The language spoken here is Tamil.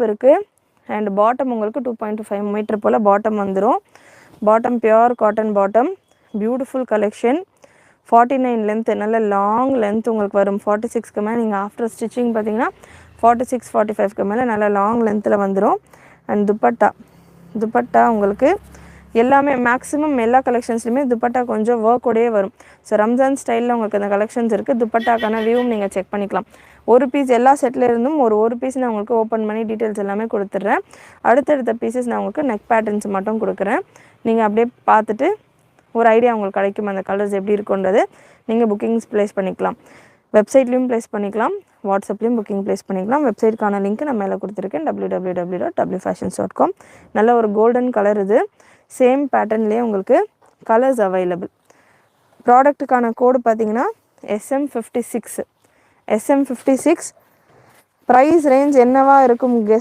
இருக்குது. அண்ட் பாட்டம் உங்களுக்கு 2.5 மீட்டர் போல் பாட்டம் வந்துடும். Bottom pure cotton bottom, beautiful collection. 49 length, நல்ல லாங் லென்த் உங்களுக்கு வரும். 46க்கு மேலே நீங்கள் ஆஃப்டர் ஸ்டிச்சிங் பார்த்தீங்கன்னா 46 45க்கு மேலே நல்ல லாங் லென்த்தில் வந்துடும். அண்ட் துப்பட்டா உங்களுக்கு எல்லாமே மேக்ஸிமம் எல்லா கலெக்ஷன்ஸ்லையுமே துப்பட்டா கொஞ்சம் ஒர்க்கோடையே வரும். ஸோ ரம்ஜான் ஸ்டைலில் உங்களுக்கு அந்த கலெக்ஷன்ஸ் இருக்குது. துப்பட்டாக்கான வியூவும் நீங்கள் செக் பண்ணிக்கலாம். ஒரு பீஸ் எல்லா செட்டில் இருந்தும் ஒரு பீஸ் நான் உங்களுக்கு ஓப்பன் பண்ணி டீட்டெயில்ஸ் எல்லாமே கொடுத்துட்றேன். அடுத்தடுத்த பீசஸ் நான் உங்களுக்கு நெக் பேட்டர்ன்ஸ் மட்டும் கொடுக்குறேன். நீங்கள் அப்படியே பார்த்துட்டு ஒரு ஐடியா உங்களுக்கு கிடைக்கும் அந்த கலர்ஸ் எப்படி இருக்குன்றது. நீங்கள் புக்கிங்ஸ் ப்ளேஸ் பண்ணிக்கலாம். வெப்சைட்லேயும் ப்ளேஸ் பண்ணிக்கலாம், வாட்ஸ்அப்லேயும் புக்கிங் ப்ளேஸ் பண்ணிக்கலாம். வெப்சைட்க்கான லிங்க் நான் மேலே கொடுத்துருக்கேன், www.wfashions.com. நல்ல ஒரு கோல்டன் கலர் இது. சேம் பேட்டர்ன்லேயே உங்களுக்கு கலர்ஸ் அவைலபிள். ப்ராடக்ட்டுக்கான கோடு பார்த்தீங்கன்னா SM56. ப்ரைஸ் ரேஞ்ச் என்னவா இருக்கும் கெஸ்